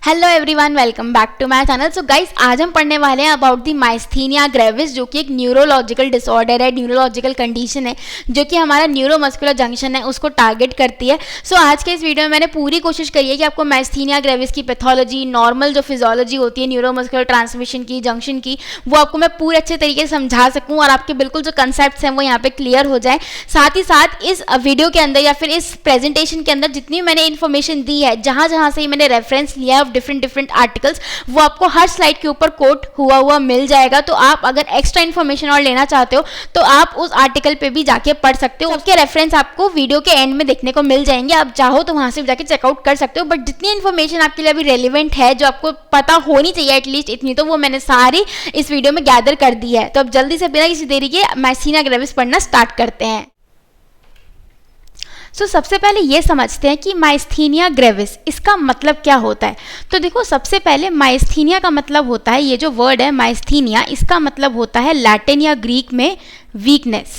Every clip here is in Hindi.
Hello everyone, welcome back to my channel. So guys, आज हम पढ़ने वाले हैं अबाउट द माइस्थीनिया ग्रेविस, जो कि एक न्यूरोलॉजिकल डिसऑर्डर है, न्यूरोलॉजिकल कंडीशन है जो कि हमारा न्यूरोमस्कुलर जंक्शन है उसको टारगेट करती है। सो आज के इस वीडियो में मैंने पूरी कोशिश करी है कि आपको माइस्थीनिया ग्रेविस की पैथोलॉजी, नॉर्मल जो फिजियोलॉजी होती है न्यूरोमस्कुलर ट्रांसमिशन की, जंक्शन की, वो आपको मैं पूरे अच्छे तरीके से समझा सकूँ और आपके बिल्कुल जो कंसेप्ट हैं वो यहाँ पे क्लियर हो जाए। साथ ही साथ इस वीडियो के अंदर या फिर इस प्रेजेंटेशन के अंदर जितनी मैंने इन्फॉर्मेशन दी है, जहाँ से ही मैंने रेफरेंस लिया है डिफरेंट आर्टिकल्स, वो आपको हर स्लाइड के ऊपर कोट हुआ मिल जाएगा। तो आप अगर एक्स्ट्रा इन्फॉर्मेशन और लेना चाहते हो तो आप उस आर्टिकल पे भी जाके पढ़ सकते हो। उसके रेफरेंस आपको वीडियो के एंड में देखने को मिल जाएंगे, आप चाहो तो वहां से जाके चेकआउट कर सकते हो। बट जितनी इन्फॉर्मेशन आपके लिए अभी रेलिवेंट है, जो आपको पता होनी चाहिए एटलीस्ट इतनी, तो वो मैंने सारी इस वीडियो में गैदर कर दी है। तो अब जल्दी से बिना किसी देरी के माइस्थीनिया ग्रेविस पढ़ना स्टार्ट करते हैं। सबसे पहले ये समझते हैं कि माइस्थीनिया ग्रेविस इसका मतलब क्या होता है। तो देखो, सबसे पहले माइस्थीनिया का मतलब होता है, ये जो वर्ड है माइस्थीनिया, इसका मतलब होता है लैटिन या ग्रीक में वीकनेस।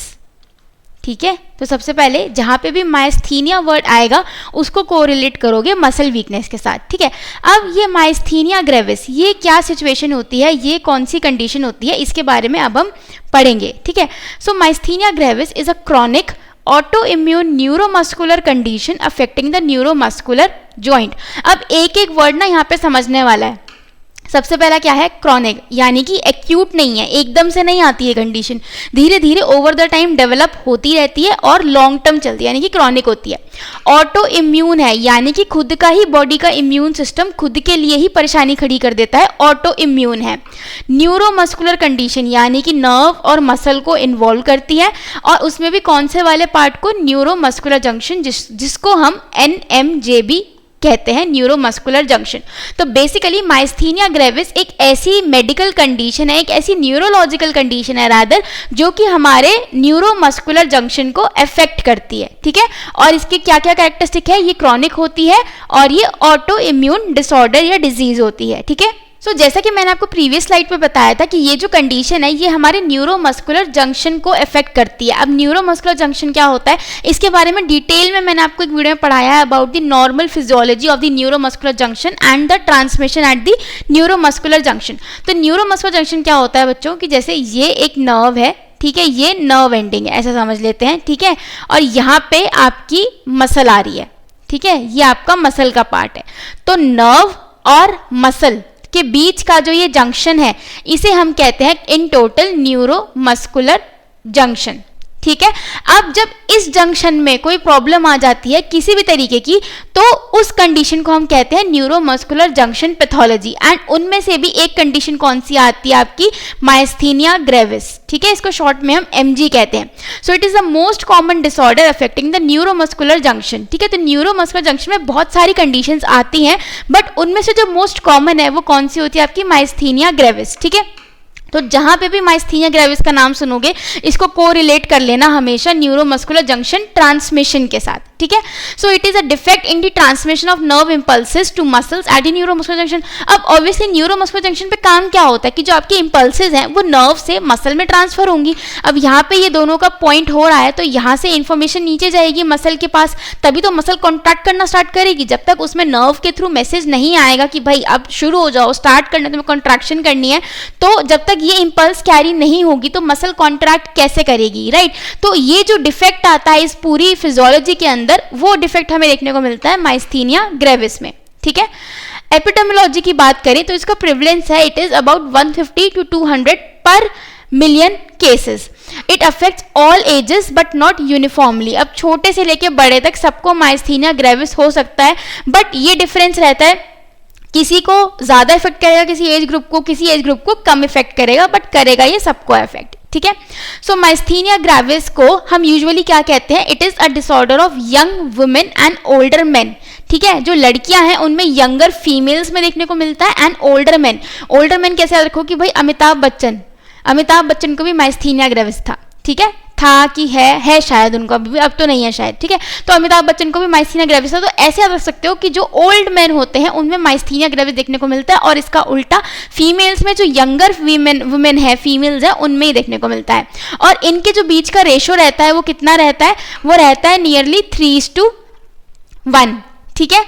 ठीक है, तो सबसे पहले जहाँ पे भी माइस्थीनिया वर्ड आएगा उसको कोरिलेट करोगे मसल वीकनेस के साथ। ठीक है, अब ये माइस्थीनिया ग्रेविस ये क्या सिचुएशन होती है, ये कौन सी कंडीशन होती है, इसके बारे में अब हम पढ़ेंगे। ठीक है, so myasthenia gravis is a chronic autoimmune neuromuscular condition affecting the neuromuscular joint. अब एक एक वर्ड ना यहाँ पे समझने वाला है। सबसे पहला क्या है, क्रॉनिक, यानी कि एक्यूट नहीं है, एकदम से नहीं आती है कंडीशन, धीरे धीरे ओवर द टाइम डेवलप होती रहती है और लॉन्ग टर्म चलती है, यानी कि क्रॉनिक होती है। ऑटो इम्यून है, यानी कि खुद का ही बॉडी का इम्यून सिस्टम खुद के लिए ही परेशानी खड़ी कर देता है, ऑटो इम्यून है। न्यूरोमस्कुलर कंडीशन, यानी कि नर्व और मसल को इन्वॉल्व करती है, और उसमें भी कौन से वाले पार्ट को, न्यूरोमस्कुलर जंक्शन, जिसको हम NMJB कहते हैं, न्यूरोमस्कुलर जंक्शन। तो बेसिकली माइस्थीनिया ग्रेविस एक ऐसी मेडिकल कंडीशन है, एक ऐसी न्यूरोलॉजिकल कंडीशन है रादर, जो कि हमारे न्यूरोमस्कुलर जंक्शन को अफेक्ट करती है। ठीक है, और इसके क्या क्या कैरेक्टरिस्टिक है, ये क्रॉनिक होती है और ये ऑटो इम्यून डिसऑर्डर या डिजीज होती है। ठीक है, जैसा कि मैंने आपको प्रीवियस स्लाइड पे बताया था कि ये जो कंडीशन है ये हमारे न्यूरोमस्कुलर जंक्शन को अफेक्ट करती है। अब न्यूरोमस्कुलर जंक्शन क्या होता है, इसके बारे में डिटेल में मैंने आपको एक वीडियो में पढ़ाया है about the normal physiology of the neuromuscular junction and the transmission eight the neuromuscular junction. तो न्यूरोमस्कुलर जंक्शन क्या होता है बच्चों, कि जैसे ये एक नर्व है, ठीक है, ये नर्व एंडिंग है, ऐसा समझ लेते हैं। ठीक है, और यहाँ पे आपकी मसल आ रही है। ठीक है, ये आपका मसल का पार्ट है। तो नर्व और मसल के बीच का जो ये जंक्शन है, इसे हम कहते हैं इन टोटल न्यूरोमस्कुलर जंक्शन। ठीक है, अब जब इस जंक्शन में कोई प्रॉब्लम आ जाती है किसी भी तरीके की, तो उस कंडीशन को हम कहते हैं न्यूरोमस्कुलर जंक्शन पैथोलॉजी। एंड उनमें से भी एक कंडीशन कौन सी आती है आपकी, माइस्थीनिया ग्रेविस। ठीक है, इसको शॉर्ट में हम MG कहते हैं। सो it is the most common disorder affecting the neuromuscular junction. ठीक है, तो न्यूरोमस्कुलर जंक्शन में बहुत सारी कंडीशंस आती हैं, बट उनमें से जो मोस्ट कॉमन है वो कौन सी होती है, आपकी माइस्थीनिया ग्रेविस। ठीक है, तो जहां पे भी माइस्थीनिया ग्रेविस का नाम सुनोगे, इसको कोरिलेट कर लेना हमेशा न्यूरोमस्कुलर जंक्शन ट्रांसमिशन के साथ। ठीक है, so it is a defect in the transmission of nerve impulses to muscles at the neuromuscular junction. अब ऑब्वियसली न्यूरोमस्कुलर जंक्शन पे काम क्या होता है कि जो आपकी इंपल्सेस हैं वो नर्व से मसल में ट्रांसफर होंगी। अब यहाँ पे ये दोनों का पॉइंट हो रहा है, तो यहाँ से इंफॉर्मेशन नीचे जाएगी मसल के पास, तभी तो मसल कॉन्ट्रैक्ट करना स्टार्ट करेगी। जब तक उसमें नर्व के थ्रू मैसेज नहीं आएगा कि भाई अब शुरू हो जाओ, स्टार्ट करना, तुम्हें कॉन्ट्रैक्शन करनी है, तो जब तक ये इंपल्स कैरी नहीं होगी तो मसल कॉन्ट्रैक्ट कैसे करेगी, राइट। तो ये जो डिफेक्ट आता है इस पूरी फिजियोलॉजी के अंदर, वो डिफेक्ट हमें देखने को मिलता है माइस्थीनिया ग्रेविस में। ठीक है, एपिडेमियोलॉजी की बात करें तो इसका प्रिवलेंस है, इट इज अबाउट 150 to 200 पर million cases. It affects all ages but not uniformly. अब छोटे से लेके बड़े तक सबको माइस्थीनिया ग्रेविस हो सकता है, बट ये डिफरेंस रहता है, किसी को ज्यादा इफेक्ट करेगा, किसी एज ग्रुप को कम इफेक्ट करेगा, बट करेगा ये सबको इफेक्ट। ठीक है, सो माइस्थीनिया ग्रेविस को हम यूजुअली क्या कहते हैं, it is a disorder of young women and older main. ठीक है, जो लड़कियां हैं उनमें यंगर फीमेल्स में देखने को मिलता है, and older main. Older main कैसे रखो कि भाई अमिताभ बच्चन को भी माइस्थीनिया ग्रेविस था। ठीक है, था कि है शायद उनको, अभी अब तो नहीं है शायद। ठीक है, तो अमिताभ बच्चन को भी माइस्थीनिया ग्रेविस है। तो ऐसे आप रख सकते हो कि जो ओल्ड मैन होते हैं उनमें माइस्थीनिया ग्रेविस देखने को मिलता है, और इसका उल्टा फीमेल्स में जो यंगर वुमेन है, फीमेल्स है, उनमें ही देखने को मिलता है। और इनके जो बीच का रेशो रहता है वो कितना रहता है, वो रहता है नियरली 3:1। ठीक है।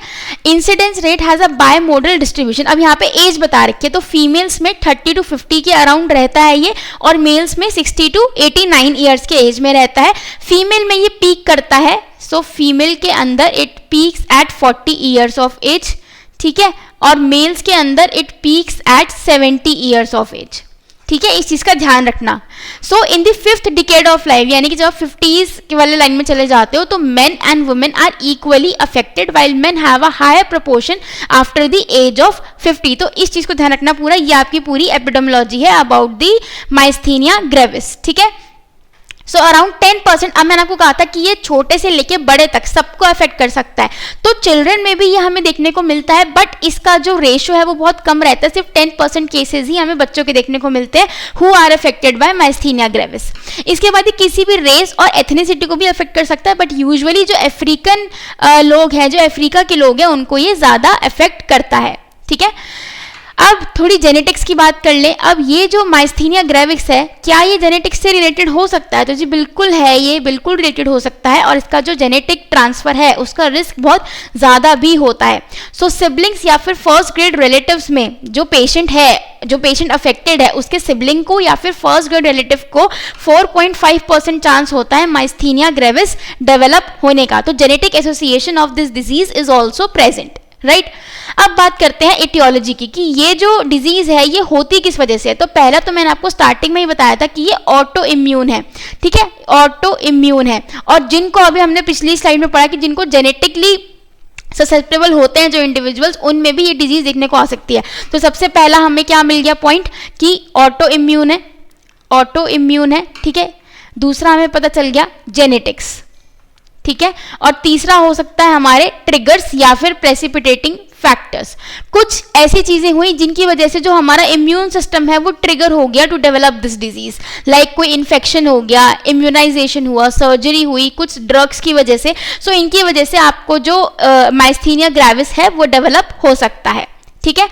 Incidence rate has a bimodal distribution. अब यहाँ पे एज बता रखी है, तो फीमेल्स में 30 to 50 के अराउंड रहता है ये, और मेल्स में 60 to 89 ईयर्स के एज में रहता है। फीमेल में ये पीक करता है, सो फीमेल के अंदर it peaks at 40 years of age, ठीक है, और मेल्स के अंदर it peaks at 70 years of age, ठीक है। इस चीज का ध्यान रखना। So in the 5th decade of life, यानी कि जब 50s के वाले लाइन में चले जाते हो, तो men and women are equally affected, while men have a higher proportion after the age of 50। तो इस चीज को ध्यान रखना पूरा, ये आपकी पूरी एपिडेमियोलॉजी है अबाउट द माइस्थीनिया ग्रेविस, ठीक है। सो अराउंड 10%, अब मैंने आपको कहा था कि ये छोटे से लेके बड़े तक सबको अफेक्ट कर सकता है, तो चिल्ड्रन में भी ये हमें देखने को मिलता है, बट इसका जो रेशियो है वो बहुत कम रहता है। सिर्फ 10% केसेस ही हमें बच्चों के देखने को मिलते हैं who are affected by myasthenia gravis. इसके बाद किसी भी रेस और एथनिसिटी को भी अफेक्ट कर सकता है, बट यूजुअली जो अफ्रीकन लोग हैं, जो अफ्रीका के लोग हैं, उनको ये ज्यादा अफेक्ट करता है, ठीक है। अब थोड़ी जेनेटिक्स की बात कर लें। अब ये जो माइस्थीनिया ग्रेविस है, क्या ये जेनेटिक्स से रिलेटेड हो सकता है? तो जी बिल्कुल है, ये बिल्कुल रिलेटेड हो सकता है, और इसका जो जेनेटिक ट्रांसफर है उसका रिस्क बहुत ज़्यादा भी होता है। सो सिबलिंग्स या फिर फर्स्ट ग्रेड रिलेटिव्स में जो पेशेंट है, जो पेशेंट अफेक्टेड है, उसके सिबलिंग को या फिर फर्स्ट ग्रेड रिलेटिव को 4.5% चांस होता है माइस्थीनिया ग्रेविस डेवलप होने का। तो genetic association of this disease is also present, right. अब बात करते हैं एटियोलॉजी की, कि ये जो डिजीज है ये होती किस वजह से है। तो पहला तो मैंने आपको स्टार्टिंग में ही बताया था कि ये ऑटो इम्यून है, ठीक है, ऑटो इम्यून है। और जिनको अभी हमने पिछली स्लाइड में पढ़ा कि जिनको जेनेटिकली ससेप्टेबल होते हैं जो इंडिविजुअल्स, उनमें भी ये डिजीज देखने को आ सकती है। तो सबसे पहला हमें क्या मिल गया पॉइंट कि ऑटो इम्यून है, ऑटो इम्यून है, ठीक है। दूसरा हमें पता चल गया जेनेटिक्स, ठीक है। और तीसरा हो सकता है हमारे ट्रिगर्स या फिर प्रेसिपिटेटिंग फैक्टर्स। कुछ ऐसी चीजें हुई जिनकी वजह से जो हमारा इम्यून सिस्टम है वो ट्रिगर हो गया to develop this disease, like कोई इन्फेक्शन हो गया, इम्यूनाइजेशन हुआ, सर्जरी हुई, कुछ ड्रग्स की वजह से। सो इनकी वजह से आपको जो माइस्थीनिया ग्रेविस है वो डेवलप हो सकता है, ठीक है।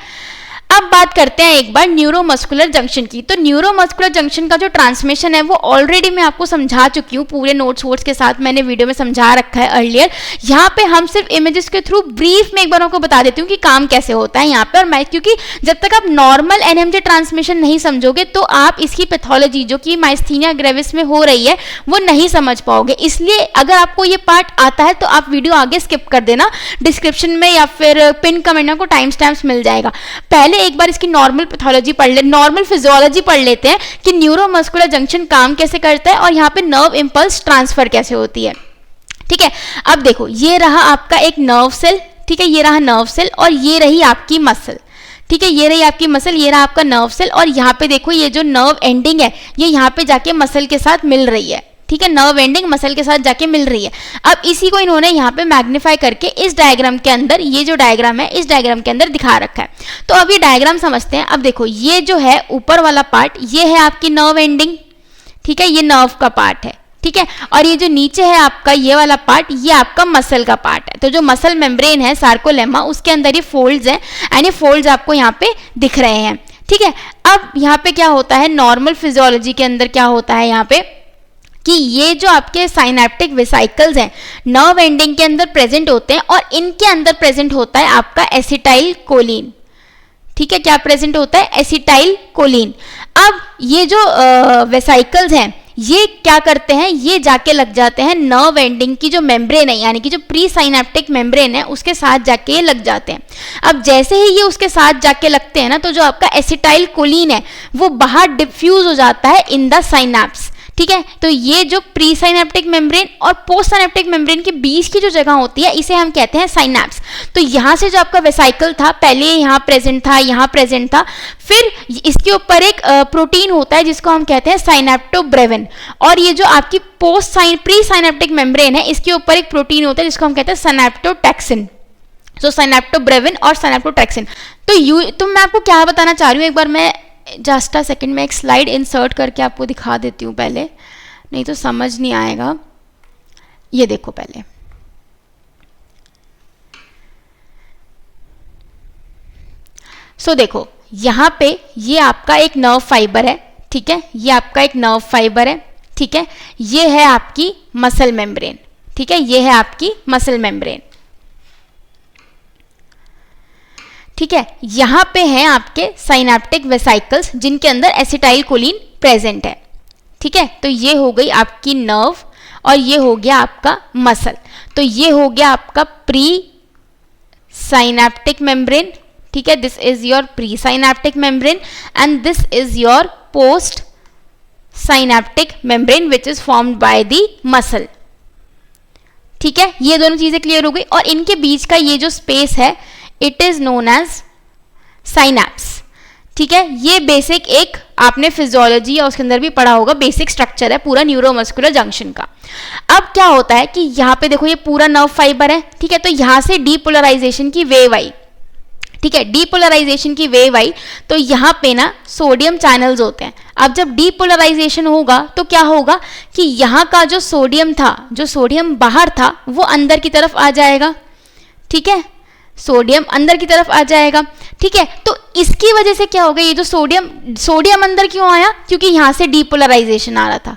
अब बात करते हैं एक बार न्यूरोमस्कुलर जंक्शन की। तो न्यूरोमस्कुलर जंक्शन का जो ट्रांसमिशन है वो ऑलरेडी मैं आपको समझा चुकी हूँ, पूरे नोट्स वोट्स के साथ मैंने वीडियो में समझा रखा है अर्लियर। यहाँ पे हम सिर्फ इमेजेस के थ्रू ब्रीफ में एक बार आपको बता देती हूँ कि काम कैसे होता है यहाँ पे। और मैं, क्योंकि जब तक आप नॉर्मल एनएमजे ट्रांसमिशन नहीं समझोगे तो आप इसकी पैथोलॉजी जो कि माइस्थीनिया ग्रेविस में हो रही है वो नहीं समझ पाओगे। इसलिए अगर आपको ये पार्ट आता है तो आप वीडियो आगे स्किप कर देना, डिस्क्रिप्शन में या फिर पिन कमेंट में को टाइम स्टैम्प्स मिल जाएगा। पहले एक बार इसकी नॉर्मल पैथोलॉजी पढ़ ले, नॉर्मल फिजियोलॉजी पढ़ लेते हैं कि न्यूरोमस्कुलर जंक्शन काम कैसे करता है और यहाँ पे नर्व इंपल्स ट्रांसफर कैसे होती है, ठीक है। अब देखो, ये रहा आपका एक नर्व सेल, ठीक है, ये रहा नर्व सेल, और ये रही आपकी मसल, ठीक है, ये रही आपकी मसल, ये रहा आपका नर्व सेल, और यहाँ पे देखो ये जो नर्व एंडिंग है ये यहाँ पे जाके मसल के साथ मिल रही है, ठीक है, नर्व एंडिंग मसल के साथ जाके मिल रही है। अब इसी को इन्होंने यहाँ पे मैग्नीफाई करके इस डायग्राम के अंदर, ये जो डायग्राम है इस डायग्राम के अंदर दिखा रखा है। तो अब ये डायग्राम समझते हैं। अब देखो, ये जो है ऊपर वाला पार्ट ये है आपकी नर्व एंडिंग, ठीक है, ये नर्व का पार्ट है, ठीक है, और ये जो नीचे है आपका ये वाला पार्ट ये आपका मसल का पार्ट है। तो जो मसल मेम्ब्रेन है सार्कोलेमा, उसके अंदर ये फोल्ड्स हैं, एंड ये फोल्ड्स आपको यहाँ पे दिख रहे हैं, ठीक है। अब यहाँ पे क्या होता है, नॉर्मल फिजियोलॉजी के अंदर क्या होता है यहाँ पे कि ये जो आपके साइनेप्टिक वेसिकल्स हैं नर्व एंडिंग के अंदर प्रेजेंट होते हैं, और इनके अंदर प्रेजेंट होता है आपका एसिटाइल कोलिन, ठीक है, क्या प्रेजेंट होता है, एसिटाइल कोलिन। अब ये जो वेसिकल्स हैं ये क्या करते हैं, ये जाके लग जाते हैं नर्व एंडिंग की जो मेम्ब्रेन है, यानी कि जो प्री साइनेप्टिक मेम्ब्रेन है उसके साथ जाके लग जाते हैं। अब जैसे ही ये उसके साथ जाके लगते हैं ना, तो जो आपका एसिटाइल कोलिन है वो बाहर डिफ्यूज हो जाता है इन द साइनेप्स, ठीक है। तो ये जो प्री साइनेप्टिक मेम्ब्रेन और पोस्ट साइनेप्टिक मेम्ब्रेन के बीच की जो जगह होती है इसे हम कहते हैं साइनेप्स। तो यहाँ से जो आपका वेसिकल था पहले यहाँ प्रेजेंट था, यहाँ प्रेजेंट था, फिर इसके ऊपर एक प्रोटीन होता है जिसको हम कहते हैं साइनेप्टोब्रेविन, और ये जो आपकी प्री साइनेप्टिक मेम्ब्रेन है इसके ऊपर एक प्रोटीन होता है जिसको हम कहते हैं सिनेप्टोटैक्सिन। सो साइनेप्टोब्रेविन और सिनेप्टोटैक्सिन। तो मैं आपको क्या बताना चाह रही हूँ, एक बार मैं जस्ट अ सेकेंड में एक स्लाइड इंसर्ट करके आपको दिखा देती हूँ पहले, नहीं तो समझ नहीं आएगा। ये देखो पहले, सो देखो यहाँ पे ये आपका एक नर्व फाइबर है, ठीक है, ये आपका एक नर्व फाइबर है, ठीक है, ये है आपकी मसल मेम्ब्रेन, ठीक है, ये है आपकी मसल मेम्ब्रेन, ठीक है, यहाँ पे हैं आपके साइनेप्टिक वेसिकल्स जिनके अंदर एसिटाइल कोलिन प्रेजेंट है। ठीक है, तो ये हो गई आपकी नर्व और ये हो गया आपका मसल। तो ये हो गया आपका प्री साइनेप्टिक मेम्ब्रेन। ठीक है, this is your pre synaptic membrane and this is your post synaptic membrane which is formed by the muscle. ठीक है, ये दोनों चीजें क्लियर हो गई और इनके बीच का ये जो स्पेस है it is known as synapse. ठीक है, ये बेसिक एक आपने फिजियोलॉजी या उसके अंदर भी पढ़ा होगा, बेसिक स्ट्रक्चर है पूरा न्यूरोमस्कुलर जंक्शन का। अब क्या होता है कि यहाँ पे देखो ये पूरा नर्व फाइबर है। ठीक है, तो यहाँ से डीपोलराइजेशन की वेव आई। ठीक है, डीपोलराइजेशन की वेव आई तो यहाँ पे ना सोडियम चैनल्स होते हैं। अब जब डीपोलराइजेशन होगा तो क्या होगा कि यहाँ का जो सोडियम था, जो सोडियम बाहर था वो अंदर की तरफ आ जाएगा। ठीक है, सोडियम अंदर की तरफ आ जाएगा। ठीक है, तो इसकी वजह से क्या होगा, ये जो सोडियम अंदर क्यों आया, क्योंकि यहाँ से डीपोलराइजेशन आ रहा था।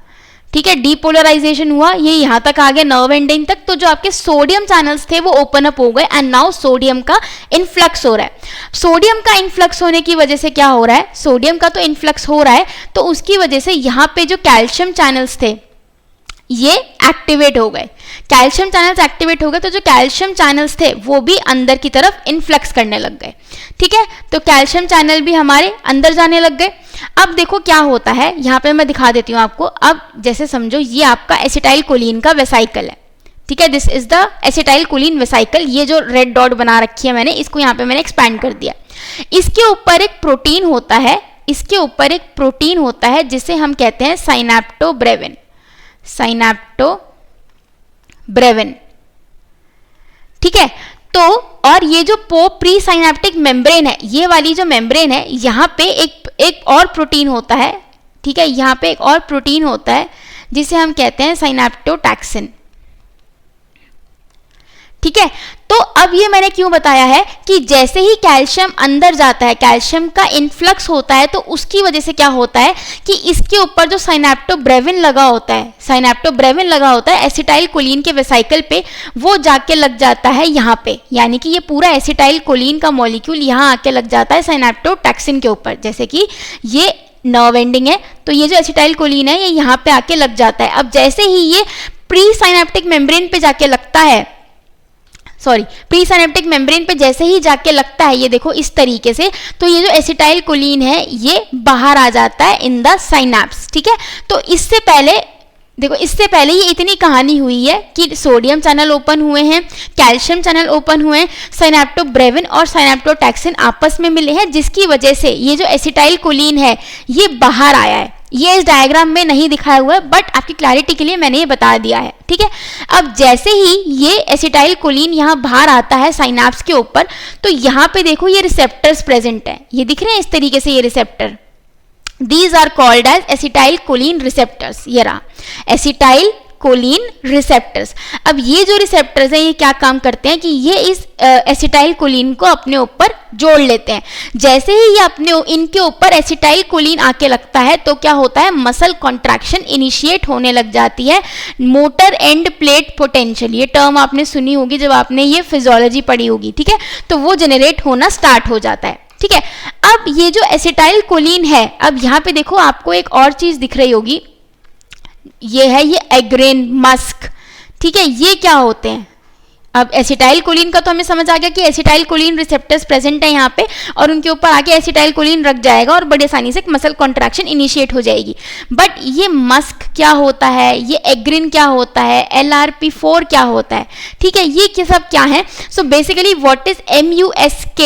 ठीक है, डीपोलराइजेशन हुआ, ये यहाँ तक आ गया नर्व एंडिंग तक, तो जो आपके सोडियम चैनल्स थे वो ओपन अप हो गए एंड नाउ सोडियम का इन्फ्लक्स हो रहा है। सोडियम का इन्फ्लक्स होने की वजह से क्या हो रहा है, सोडियम का तो इन्फ्लक्स हो रहा है तो उसकी वजह से यहाँ पे जो कैल्शियम चैनल्स थे ये एक्टिवेट हो गए। कैल्शियम चैनल्स एक्टिवेट हो गए तो जो कैल्शियम चैनल्स थे वो भी अंदर की तरफ इन्फ्लक्स करने लग गए। ठीक है, तो कैल्शियम चैनल भी हमारे अंदर जाने लग गए। अब देखो क्या होता है, यहाँ पे मैं दिखा देती हूँ आपको। अब जैसे समझो ये आपका एसिटाइल कोलिन का वेसिकल है। ठीक है, this is the acetyl choline vesicle. ये जो रेड डॉट बना रखी है मैंने, इसको यहाँ पे मैंने एक्सपैंड कर दिया। इसके ऊपर एक प्रोटीन होता है, इसके ऊपर एक प्रोटीन होता है जिसे हम कहते हैं साइनेप्टोब्रेविन। साइनेप्टोब्रेविन। ठीक है, तो और ये जो प्री साइनेप्टिक मेम्ब्रेन है, ये वाली जो मेम्ब्रेन है, यहाँ पे एक और प्रोटीन होता है। ठीक है, यहाँ पे एक और प्रोटीन होता है जिसे हम कहते हैं साइनेप्टोटैक्सिन। ठीक है, तो अब ये मैंने क्यों बताया है कि जैसे ही कैल्शियम अंदर जाता है, कैल्शियम का इन्फ्लक्स होता है, तो उसकी वजह से क्या होता है कि इसके ऊपर जो साइनेप्टोब्रेविन लगा होता है, साइनेप्टोब्रेविन लगा होता है एसिटाइल कोलिन के वेसिकल पे, वो जाके लग जाता है यहाँ पे। यानी कि ये पूरा एसिटाइल कोलिन का मॉलिक्यूल यहाँ आके लग जाता है साइनेप्टोटैक्सिन के ऊपर। जैसे कि ये नर्व एंडिंग है तो ये जो एसिटाइल कोलिन है ये यहाँ पे आके लग जाता है। अब जैसे ही ये प्री साइनेप्टिक मेम्ब्रेन पे जाके लगता है, प्री साइनेप्टिक मेम्ब्रेन पे जैसे ही जाके लगता है, ये देखो इस तरीके से, तो ये जो एसिटाइल कोलिन है ये बाहर आ जाता है इन द साइनैप्स। ठीक है, तो इससे पहले देखो, इससे पहले ये इतनी कहानी हुई है कि सोडियम चैनल ओपन हुए हैं, कैल्शियम चैनल ओपन हुए हैं, साइनेप्टोब्रेविन और साइनेप्टोटैक्सिन आपस में मिले हैं, जिसकी वजह से ये जो एसिटाइल कोलिन है ये बाहर आया है। ये इस डायग्राम में नहीं दिखाया हुआ है बट आपकी क्लैरिटी के लिए मैंने ये बता दिया है। ठीक है, अब जैसे ही ये एसिटाइल कोलिन यहाँ बाहर आता है साइनैप्स के ऊपर, तो यहाँ पे देखो ये रिसेप्टर्स प्रेजेंट है। ये दिख रहे हैं इस तरीके से, ये receptor, these are called as acetylcholine receptors। ये रहा एसिटाइल कोलिन रिसेप्टर्स। अब ये जो रिसेप्टर्स हैं ये क्या काम करते हैं कि ये इस एसिटाइल कोलिन को अपने ऊपर जोड़ लेते हैं। जैसे ही ये इनके ऊपर एसिटाइल कोलिन आके लगता है तो क्या होता है, मसल कॉन्ट्रैक्शन इनिशिएट होने लग जाती है। मोटर एंड प्लेट पोटेंशियल, ये टर्म आपने सुनी होगी जब आपने ये फिजियोलॉजी पढ़ी होगी। ठीक है, तो वो जनरेट होना स्टार्ट हो जाता है। ठीक है, अब ये जो एसिटाइल कोलिन है, अब यहाँ पे देखो आपको एक और चीज दिख रही होगी, ये है ये एग्रेन मस्क। ठीक है, ये क्या होते हैं, अब एसिटाइल कोलिन का तो हमें समझ आ गया कि एसिटाइल कोलिन रिसेप्टर्स प्रेजेंट है यहाँ पे और उनके ऊपर आके एसिटाइल कोलिन रख जाएगा और बड़ी आसानी से मसल कॉन्ट्रैक्शन इनिशिएट हो जाएगी। बट ये मस्क क्या होता है, ये एग्रिन क्या होता है, LRP4 क्या होता है, ठीक है, ये सब क्या है। So basically what is MUSK?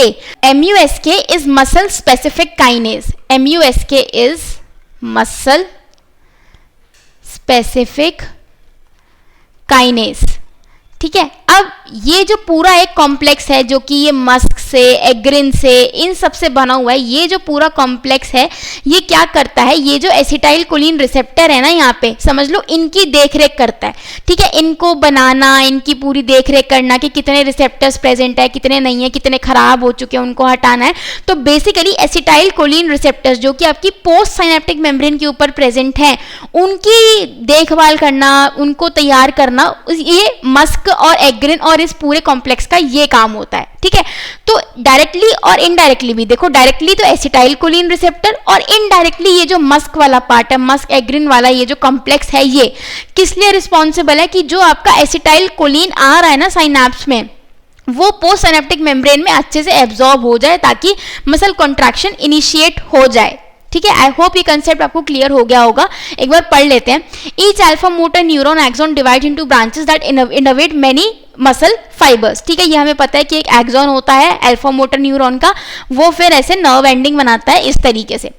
MUSK is muscle specific kinase. MUSK is muscle specific kinase. ठीक है, अब ये जो पूरा एक कॉम्प्लेक्स है जो कि ये मस्क से, एग्रिन से, इन सब से बना हुआ है, ये जो पूरा कॉम्प्लेक्स है ये क्या करता है, ये जो एसिटाइल कोलिन रिसेप्टर है ना यहाँ पे, समझ लो इनकी देखरेख करता है। ठीक है, इनको बनाना, इनकी पूरी देखरेख करना कि कितने रिसेप्टर्स प्रेजेंट है, कितने नहीं है, कितने खराब हो चुके हैं, उनको हटाना है। तो बेसिकली एसिटाइल कोलिन रिसेप्टर्स जो कि आपकी पोस्ट साइनेप्टिक मेम्ब्रेन के ऊपर प्रेजेंट है, उनकी देखभाल करना, उनको तैयार करना, ये मस्क और एग्रिन और इस पूरे कॉम्प्लेक्स का ये काम होता है, ठीक है। तो डायरेक्टली और इनडायरेक्टली भी देखो, डायरेक्टली तो एसिटाइल कोलिन रिसेप्टर और इनडायरेक्टली ये जो मस्क वाला पार्ट है, मस्क एग्रिन वाला ये जो कॉम्प्लेक्स है, ये किस लिए रिस्पॉन्सिबल है कि जो आपका एसिटाइल कोलिन आ रहा है ना साइनैप्स में, वो पोस्ट सिनेप्टिक मेम्ब्रेन में अच्छे से एब्जॉर्ब हो जाए ताकि मसल कॉन्ट्रैक्शन इनिशिएट हो जाए, ठीक है। आई होप ये कंसेप्ट आपको क्लियर हो गया होगा। एक बार पढ़ लेते हैं। Each alpha motor neuron axon divide into branches that innovate many muscle fibres, ठीक है। ये हमें पता है कि एक एक्सॉन होता है अल्फा मोटर न्यूरॉन का, वो फिर ऐसे नर्व एंडिंग बनाता है इस तरीके से।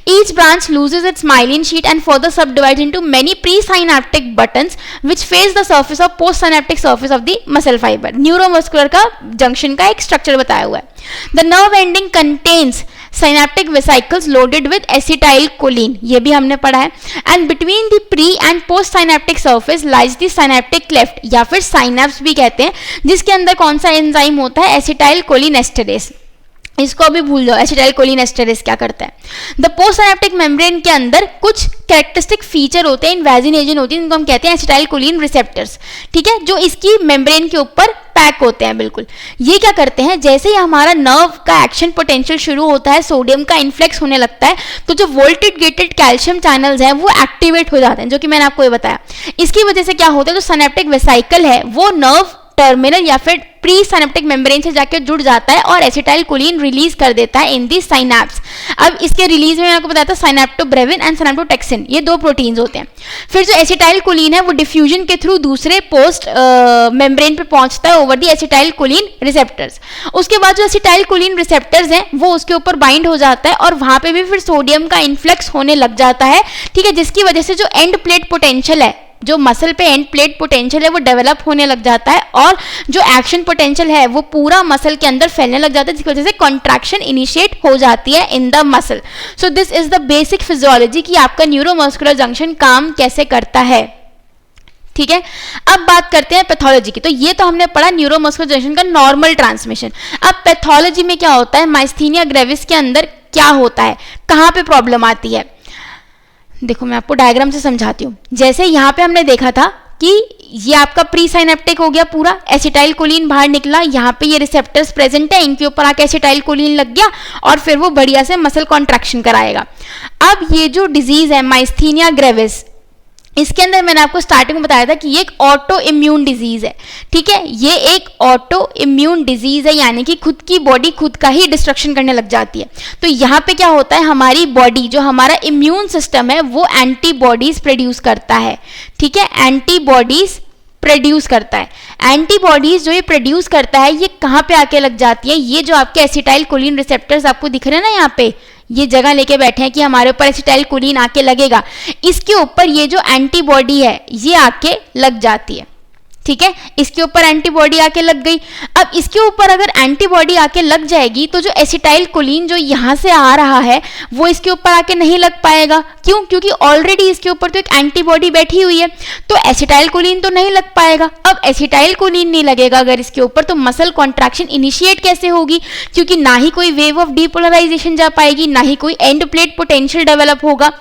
Each branch loses its myelin sheath and further sub divides into many pre synaptic buttons which face the surface of post synaptic surface of the muscle fibre. Neuromuscular का जंक्शन का एक स्ट्रक्चर बताया हुआ है। The nerve ending contains synaptic vesicles loaded with acetylcholine, ये भी हमने पढ़ा है। and between the pre and post synaptic surface lies the synaptic cleft या फिर synapse भी कहते हैं, जिसके अंदर कौन सा एंजाइम होता है, acetylcholinesterase। इसको अभी भूल जाओ, एसिटाइलकोलिनेस्टेरेस क्या करता है। द पोस्ट सिनेप्टिक मेम्ब्रेन के अंदर कुछ कैरेक्टरिस्टिक फीचर होते हैं, इन्वेजिन एजेंट होती है, जिनको हम कहते हैं एसिटाइलकोलिन रिसेप्टर्स, ठीक है, जो इसकी मेम्ब्रेन के ऊपर पैक होते हैं बिल्कुल। ये क्या करते हैं, जैसे ही हमारा नर्व का एक्शन पोटेंशियल शुरू होता है, सोडियम का इन्फ्लेक्स होने लगता है, तो जो वोल्टेज गेटेड कैल्शियम चैनल्स हैं वो एक्टिवेट हो जाते हैं, जो कि मैंने आपको ये बताया। इसकी वजह से क्या होता है, जो सिनेप्टिक वेसाइकल है वो नर्व टर्मिनल या फिर प्री साइनेप्टिक मेम्ब्रेन से जाकर जुड़ जाता है और एसिटाइलकोलिन रिलीज कर देता है इन दी साइनैप्स। अब इसके रिलीज में मैं आपको बताया था साइनेप्टोब्रेविन एंड साइनेप्टोटेक्सिन, ये दो प्रोटीन्स होते हैं। फिर जो एसिटाइलकोलिन है वो डिफ्यूजन के थ्रू दूसरे पोस्ट मेम्ब्रेन पे पहुंचता है ओवर दी एसिटाइलकोलिन रिसेप्टर्स। उसके बाद जो एसिटाइलकोलिन रिसेप्टर्स हैं वो उसके ऊपर बाइंड हो जाता है और वहां पे भी फिर सोडियम का इन्फ्लक्स होने लग जाता है, ठीक है, जिसकी वजह से जो एंड प्लेट पोटेंशियल है, जो मसल पे एंड प्लेट पोटेंशियल है वो डेवलप होने लग जाता है और जो एक्शन पोटेंशियल है वो पूरा मसल के अंदर फैलने लग जाता है, जिसकी वजह से कॉन्ट्रैक्शन इनिशिएट हो जाती है in the muscle. So this is the basic physiology कि आपका न्यूरोमस्कुलर जंक्शन काम कैसे करता है, ठीक है। अब बात करते हैं पैथोलॉजी की। तो ये तो हमने पढ़ा न्यूरोमस्कुलर जंक्शन का नॉर्मल ट्रांसमिशन। अब पैथोलॉजी में क्या होता है, माइस्थीनिया ग्रेविस के अंदर क्या होता है, कहाँ पे प्रॉब्लम आती है, देखो मैं आपको डायग्राम से समझाती हूँ। जैसे यहाँ पे हमने देखा था कि ये आपका प्री साइनेप्टिक हो गया पूरा, एसिटाइलकोलिन बाहर निकला, यहाँ पे ये रिसेप्टर्स प्रेजेंट है, इनके ऊपर आके एसिटाइलकोलिन लग गया और फिर वो बढ़िया से मसल कॉन्ट्रैक्शन कराएगा। अब ये जो डिजीज है माइस्थीनिया ग्रेविस, इसके अंदर मैंने आपको स्टार्टिंग में बताया था कि ये एक ऑटो इम्यून डिजीज है, ठीक है। ये एक ऑटो इम्यून डिजीज है, यानी कि खुद की बॉडी खुद का ही डिस्ट्रक्शन करने लग जाती है। तो यहाँ पे क्या होता है, हमारी बॉडी जो हमारा इम्यून सिस्टम है वो एंटीबॉडीज प्रोड्यूस करता है, ठीक है, एंटीबॉडीज प्रोड्यूस करता है। एंटीबॉडीज जो ये प्रोड्यूस करता है ये कहाँ पे आके लग जाती है, ये जो आपके एसिटाइलकोलिन रिसेप्टर्स आपको दिख रहे हैं ना, यहाँ पे ये जगह लेके बैठे हैं कि हमारे ऊपर एसिटाइलकोलिन आके लगेगा, इसके ऊपर ये जो एंटीबॉडी है ये आके लग जाती है, ठीक है। इसके ऊपर एंटीबॉडी आके लग गई। अब इसके ऊपर अगर एंटीबॉडी आके लग जाएगी तो जो एसिटाइलकोलिन जो यहाँ से आ रहा है वो इसके ऊपर आके नहीं लग पाएगा। क्यों? क्योंकि ऑलरेडी इसके ऊपर तो एक एंटीबॉडी बैठी हुई है, तो एसिटाइलकोलिन तो नहीं लग पाएगा। अब एसिटाइलकोलिन नहीं लगेगा अगर इसके ऊपर, तो मसल कॉन्ट्रैक्शन इनिशिएट कैसे होगी, क्योंकि ना ही कोई वेव ऑफ डीपोलराइजेशन जा पाएगी, ना ही कोई एंड प्लेट पोटेंशियल डेवलप होगा।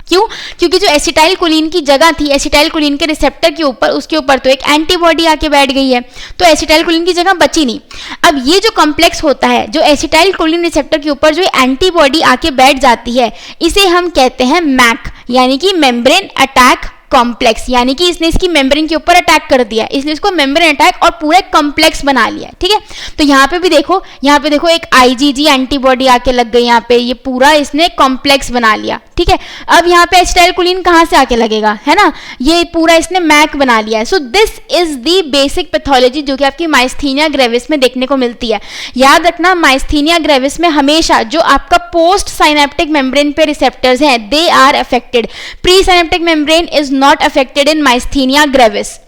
क्यों? क्योंकि जो एसिटाइलकोलिन की जगह थी, एसिटाइलकोलिन के रिसेप्टर के ऊपर, उसके ऊपर तो एक एंटीबॉडी आके बैठ गई है, तो एसिटाइलकोलिन की जगह बची नहीं। अब ये जो कॉम्प्लेक्स होता है, जो एसिटाइलकोलिन रिसेप्टर के ऊपर जो एंटीबॉडी आके बैठ जाती है, इसे हम कहते हैं मैक, यानी कि मेम्ब्रेन अटैक कॉम्प्लेक्स, यानी कि इसने इसकी मेम्ब्रेन के ऊपर अटैक कर दिया, इसने इसको मेम्ब्रेन अटैक और पूरा कॉम्प्लेक्स बना लिया, ठीक है। तो यहाँ पे भी देखो, यहाँ पे देखो एक आईजीजी एंटीबॉडी आके लग गई, यहाँ पे ये पूरा इसने कॉम्प्लेक्स बना लिया, ठीक है। अब यहाँ पे एसिटाइलकोलिन कहाँ से आके लगेगा, है ना, ये पूरा इसने मैक बना लिया है। So this is the basic pathology जो कि आपकी माइस्थीनिया ग्रेविस में देखने को मिलती है। याद रखना, माइस्थीनिया ग्रेविस में हमेशा जो आपका पोस्ट साइनेप्टिक मेम्ब्रेन पे रिसेप्टर्स हैं they are affected, pre synaptic membrane is not affected in myasthenia gravis।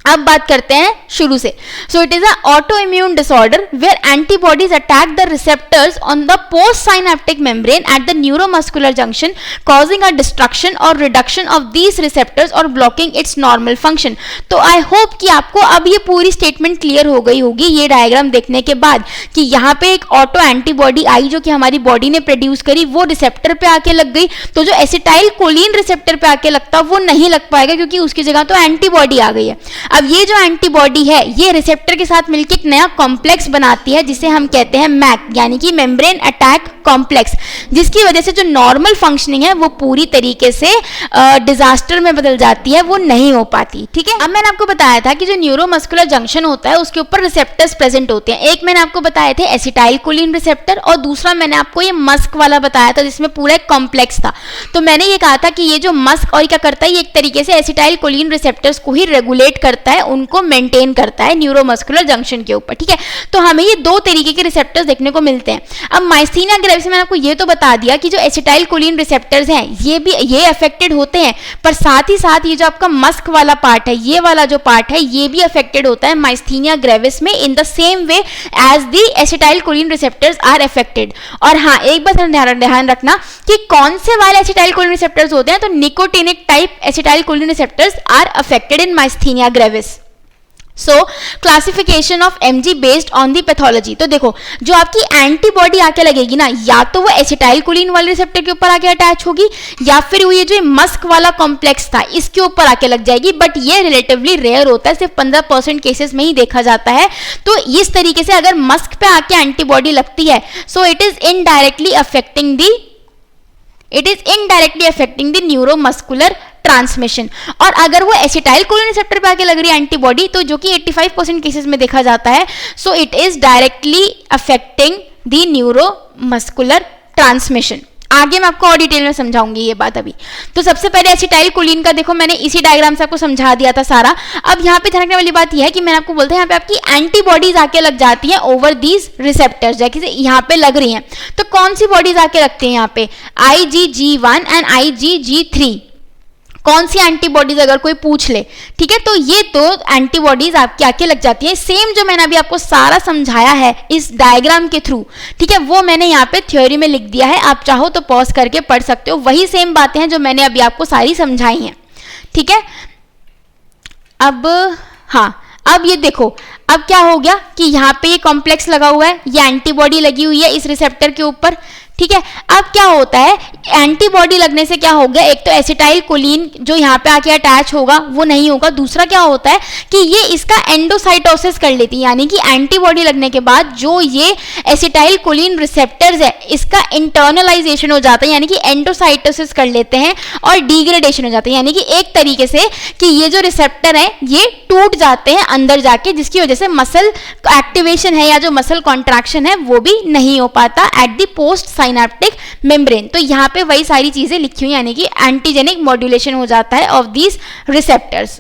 अब बात करते हैं शुरू से। So it is a autoimmune disorder where antibodies attack the receptors on the post synaptic membrane at the neuromuscular junction, causing a destruction और रिडक्शन ऑफ दीज रिसेप्टर्स और ब्लॉकिंग इट्स नॉर्मल फंक्शन। तो आई होप कि आपको अब ये पूरी स्टेटमेंट क्लियर हो गई होगी ये डायग्राम देखने के बाद, कि यहाँ पे एक ऑटो एंटीबॉडी आई जो कि हमारी बॉडी ने प्रोड्यूस करी, वो रिसेप्टर पे आके लग गई, तो जो एसिटाइलकोलिन रिसेप्टर पे आके लगता वो नहीं लग पाएगा क्योंकि उसकी जगह तो एंटीबॉडी आ गई है। अब ये जो एंटीबॉडी है ये रिसेप्टर के साथ मिलकर एक नया कॉम्प्लेक्स बनाती है जिसे हम कहते हैं मैक, यानी कि मेम्ब्रेन अटैक कॉम्प्लेक्स, जिसकी वजह से जो नॉर्मल फंक्शनिंग है वो पूरी तरीके से डिजास्टर में बदल जाती है, वो नहीं हो पाती। ठीक है, अब मैंने आपको बताया था कि जो न्यूरोमस्कुलर जंक्शन होता है उसके ऊपर रिसेप्टर्स प्रेजेंट होते हैं। एक मैंने आपको बताए थे एसिटाइलकोलिन रिसेप्टर और दूसरा मैंने आपको ये मस्क वाला बताया था जिसमें पूरा एक कॉम्प्लेक्स था। तो मैंने ये कहा था कि ये जो मस्क और क्या करता है, ये एक तरीके से एसिटाइलकोलिन रिसेप्टर्स को ही रेगुलेट करता है, उनको मेंटेन करता है न्यूरोमस्कुलर जंक्शन के ऊपर। ठीक है, तो हमें ये दो तरीके के रिसेप्टर्स देखने को मिलते हैं। अब माइस्थीनिया ग्रेविस में मैंने आपको ये तो बता दिया कि जो एसिटाइलकोलिन रिसेप्टर्स हैं ये अफेक्टेड होते हैं, पर साथ ही साथ ये जो आपका मस्क वाला पार्ट है, ये वाला जो पार्ट है ये भी अफेक्टेड होता है माइस्थीनिया ग्रेविस में in the same way as the acetylcholine receptors are affected. और हाँ, एक बात ध्यान रखना कि कौन से वाले एसिटाइलकोलिन रिसेप्टर्स होते हैं, तो nicotinic type acetylcholine receptors are affected in myasthenia gravis. So classification of MG based on the pathology. तो देखो, जो आपकी एंटीबॉडी आके लगेगी ना, या तो वो एसिटाइलकोलिन वाले रिसेप्टर के ऊपर आके अटैच होगी या फिर वो ये जो मस्क वाला कॉम्प्लेक्स था इसके ऊपर आके लग जाएगी, बट ये रिलेटिवली रेयर होता है, सिर्फ 15% केसेस में ही देखा जाता है। तो इस तरीके से अगर मस्क पे आके एंटीबॉडी लगती है, so it is indirectly affecting the neuromuscular transmission. और अगर वो एसिटाइलकोलिन रिसेप्टर पे आके लग रही है एंटीबॉडी, तो जो कि 85% केसेस में देखा जाता है, so it is directly affecting the neuromuscular transmission. आगे मैं आपको और डिटेल में समझाऊंगी ये बात अभी। तो सबसे पहले एसिटाइलकोलिन का देखो, मैंने इसी डायग्राम से आपको समझा दिया था सारा। अब यहाँ पे ध्यान रखने वाली बात यह है कि मैंने आपको बोलता है यहाँ पे आपकी एंटीबॉडीज आके लग जाती हैं ओवर दीज रिसेप्टर्स, जैसे यहाँ पे लग रही हैं। तो कौन सी बॉडीज आके लगती हैं यहाँ पे, IgG1 एंड IgG3। कौन सी एंटीबॉडीज अगर कोई पूछ ले, ठीक है, तो ये तो एंटीबॉडीज आपकी आके लग जाती है। सेम जो मैंने अभी आपको सारा समझाया है इस डायग्राम के थ्रू, ठीक है, वो मैंने यहाँ पे थ्योरी में लिख दिया है, आप चाहो तो पॉज करके पढ़ सकते हो। वही सेम बातें हैं जो मैंने अभी आपको सारी समझाई हैं। ठीक है, अब हाँ, अब ये देखो, अब क्या हो गया कि यहाँ पे ये कॉम्प्लेक्स लगा हुआ है, ये एंटीबॉडी लगी हुई है इस रिसेप्टर के ऊपर। ठीक है, अब क्या होता है, एंटीबॉडी लगने से क्या हो गया, एक तो एसिटाइलकोलिन जो यहाँ पे आके अटैच होगा वो नहीं होगा, दूसरा क्या होता है कि ये इसका एंडोसाइटोसिस कर लेती है, यानी कि एंटीबॉडी लगने के बाद जो ये एसिटाइलकोलिन रिसेप्टर्स है इसका इंटरनलाइजेशन हो जाता है, यानी कि एंडोसाइटोसिस कर लेते हैं और डिग्रेडेशन हो जाता है, यानी कि एक तरीके से कि ये जो रिसेप्टर है ये टूट जाते हैं अंदर जाके, जिसकी वजह से मसल एक्टिवेशन है या जो मसल कॉन्ट्रैक्शन है वो भी नहीं हो पाता at the post synaptic membrane. तो यहाँ पे वही सारी चीजें लिखी हुई, यानी कि एंटीजेनिक मॉड्यूलेशन हो जाता है of these receptors.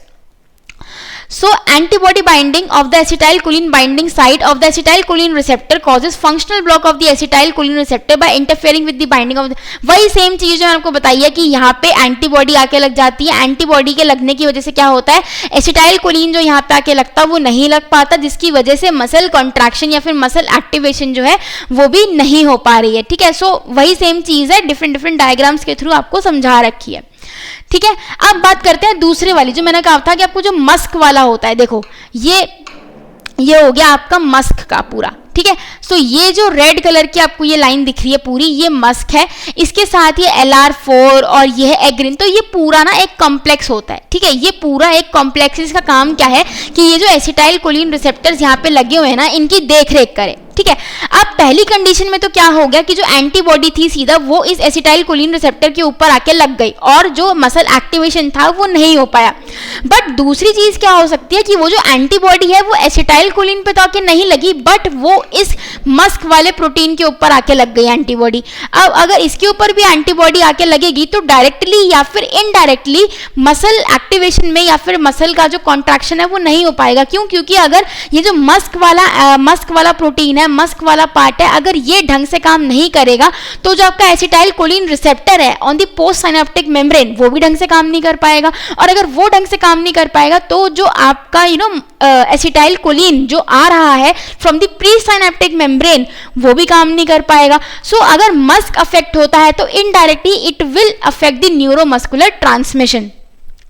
So antibody binding of the acetylcholine binding site of the acetylcholine receptor causes functional block of the acetylcholine receptor by interfering with the binding of the, वही सेम चीज जो मैंने आपको बताई है कि यहाँ पे एंटीबॉडी आके लग जाती है, एंटीबॉडी के लगने की वजह से क्या होता है, एसिटाइलकोलिन जो यहाँ पे आके लगता है वो नहीं लग पाता, जिसकी वजह से मसल कॉन्ट्रैक्शन या फिर मसल एक्टिवेशन जो है वो भी नहीं हो पा रही है। ठीक है, सो वही सेम चीज है, डिफरेंट डायग्राम्स के थ्रू आपको समझा रखी है। ठीक है, अब बात करते हैं दूसरे वाली, जो मैंने कहा था कि आपको जो मस्क वाला होता है, देखो ये हो गया आपका मस्क का पूरा। ठीक है, सो ये जो रेड कलर की आपको ये लाइन दिख रही है पूरी, ये मस्क है, इसके साथ ये LR4 और ये है एग्रीन, तो ये पूरा ना एक कॉम्प्लेक्स होता है। ठीक है, ये पूरा एक कॉम्प्लेक्स, इसका काम क्या है कि ये जो एसिटाइलकोलिन रिसेप्टर्स यहाँ पे लगे हुए हैं ना, इनकी देख रेख करे। ठीक है, अब पहली कंडीशन में तो क्या हो गया कि जो एंटीबॉडी थी सीधा वो इस एसिटाइलकोलिन रिसेप्टर के ऊपर आके लग गई और जो मसल एक्टिवेशन था वो नहीं हो पाया। बट दूसरी चीज क्या हो सकती है कि वो जो एंटीबॉडी है वो एसिटाइलकोलिन पे तो आके नहीं लगी, बट वो इस मस्क वाले प्रोटीन के ऊपर आके लग गई एंटीबॉडी। अब अगर इसके ऊपर भी एंटीबॉडी आके लगेगी तो डायरेक्टली या फिर इनडायरेक्टली मसल एक्टिवेशन में या फिर मसल का जो कॉन्ट्रैक्शन है वो नहीं हो पाएगा। क्यों? क्योंकि अगर ये जो मस्क वाला प्रोटीन है, मस्क वाला पार्ट है, अगर ये ढंग से काम नहीं करेगा तो जो आपका एसिटाइलकोलिन रिसेप्टर है on the post synaptic membrane वो भी ढंग से काम नहीं कर पाएगा, और अगर वो ढंग से काम नहीं कर पाएगा तो जो आपका एसिटाइलकोलिन जो आ रहा है from the pre synaptic membrane वो भी काम नहीं कर पाएगा। सो अगर मस्क अफेक्ट होता है तो indirectly it will affect the neuromuscular transmission.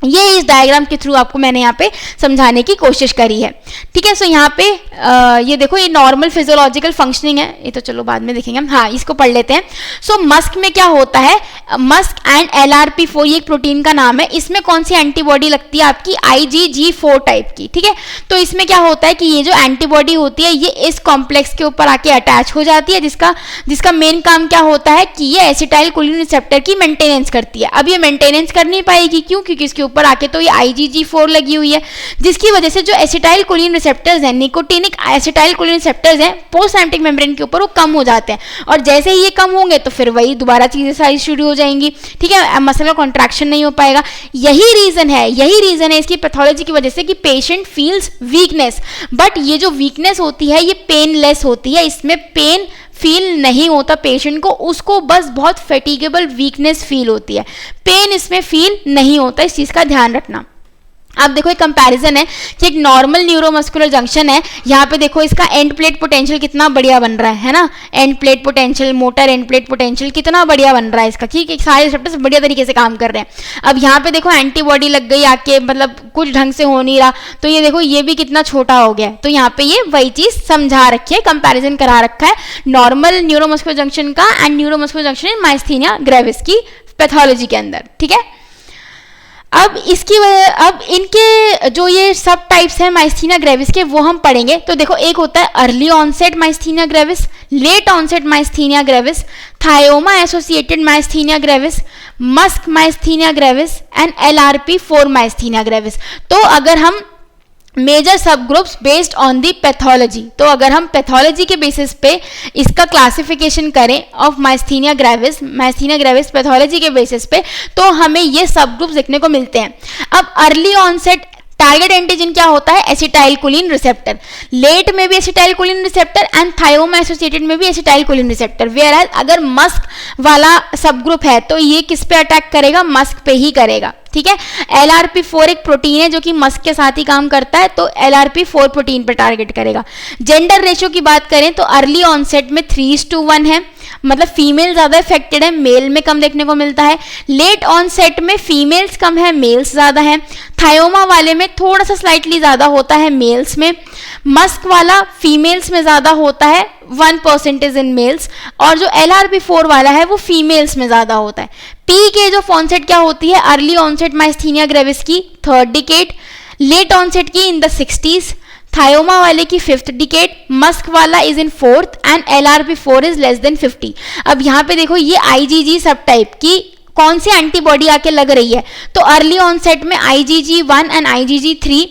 ये इस डायग्राम के थ्रू आपको मैंने यहाँ पे समझाने की कोशिश करी है, ठीक है। सो यहाँ पे ये देखो, ये नॉर्मल फिजियोलॉजिकल फंक्शनिंग है, ये तो चलो बाद में देखेंगे हम, हाँ इसको पढ़ लेते हैं। सो मस्क में क्या होता है, मस्क एंड LRP4 ये एक प्रोटीन का नाम है, इसमें कौन सी एंटीबॉडी लगती है आपकी, IgG4 टाइप की, ठीक है। तो इसमें क्या होता है कि ये जो एंटीबॉडी होती है ये इस कॉम्प्लेक्स के ऊपर आके अटैच हो जाती है, जिसका मेन काम क्या होता है कि ये एसिटाइल कोलिन रिसेप्टर की मेंटेनेंस करती है। अब ये मेंटेनेंस कर नहीं पाएगी, क्यों, क्योंकि इसके ऊपर आके तो ये IgG4 लगी हुई है, जिसकी वजह से जो एसिटाइल कोलिन रिसेप्टर्स हैं, निकोटिनिक एसिटाइल कोलिन रिसेप्टर्स हैं पोस्ट साइनेप्टिक मेम्ब्रेन के ऊपर, वो कम हो जाते हैं, और जैसे ही ये कम होंगे तो फिर वही दोबारा चीजें सारी शुरू हो जाएंगी, ठीक है, मसल का कॉन्ट्रैक्शन नहीं हो पाएगा। यही रीजन है इसकी पैथोलॉजी की वजह से कि पेशेंट फील्स वीकनेस, बट ये जो वीकनेस होती है ये पेनलेस होती है, इसमें पेन फील नहीं होता पेशेंट को, उसको बस बहुत फैटिगेबल वीकनेस फील होती है, पेन इसमें फील नहीं होता, इस चीज़ का ध्यान रखना। अब देखो एक कंपैरिजन है कि एक नॉर्मल न्यूरोमस्कुलर जंक्शन है, यहाँ पे देखो इसका एंड प्लेट पोटेंशियल कितना बढ़िया बन रहा है ना, end plate potential, motor end plate potential कितना बढ़िया बन रहा है इसका, ठीक है, सारे रिसेप्टर्स बढ़िया तरीके से काम कर रहे हैं। अब यहाँ पे देखो एंटीबॉडी लग गई आके, मतलब कुछ ढंग से हो नहीं रहा, तो ये देखो ये भी कितना छोटा हो गया, तो यहाँ पे ये वही चीज समझा रखी है, कंपेरिजन करा रखा है नॉर्मल न्यूरोमस्कुलर जंक्शन का and neuromuscular junction in myasthenia gravis की पैथोलॉजी के अंदर, ठीक है। अब इनके जो ये सब टाइप्स हैं माइस्थीनिया ग्रेविस के, वो हम पढ़ेंगे। तो देखो एक होता है early onset myasthenia gravis, late onset myasthenia gravis, thymoma associated myasthenia gravis, MuSK myasthenia gravis and LRP4 myasthenia gravis. तो अगर हम major sub groups based on the pathology, तो अगर हम पैथोलॉजी के बेसिस पे इसका क्लासिफिकेशन करें ऑफ माइस्थीनिया ग्रेविस पैथोलॉजी के बेसिस पे, तो हमें ये सब ग्रुप्स देखने को मिलते हैं। अब अर्ली ऑनसेट टारगेट एंटीजन क्या होता है, एसिटाइल कोलिन रिसेप्टर, लेट में भी acetyl Colin receptor and thymoma associated में भी एसिटाइल कोलिन रिसेप्टर। वेयर अगर मस्क वाला सब ग्रुप है तो ये किस पे अटैक करेगा, मस्क पे ही करेगा, ठीक है। LRP4 एक प्रोटीन है जो कि मस्क के साथ ही काम करता है, तो LRP4 प्रोटीन पर टारगेट करेगा। जेंडर रेशियो की बात करें तो अर्ली ऑनसेट में 3:1 है, मतलब फीमेल ज्यादा इफेक्टेड है, मेल में कम देखने को मिलता है। लेट ऑनसेट में फीमेल्स कम है, मेल्स ज्यादा है। थायोमा वाले में थोड़ा सा स्लाइटली ज्यादा होता है मेल्स में। मस्क वाला फीमेल्स में ज्यादा होता है, 1% इन मेल्स, और जो LRP4 वाला है वो फीमेल्स में ज्यादा होता है। पीक एज ऑफ ऑनसेट क्या होती है, अर्ली ऑनसेट माइस्थीनिया ग्रेविस की 3rd डिकेड, लेट ऑनसेट की इन द 60s, थायोमा वाले की 5th डिकेड, मस्क वाला is in 4th and LRP4 is less than 50। अब यहाँ पे देखो ये IgG सब टाइप की कौन सी एंटीबॉडी आके लग रही है, तो अर्ली ऑनसेट में IgG1 and IgG3,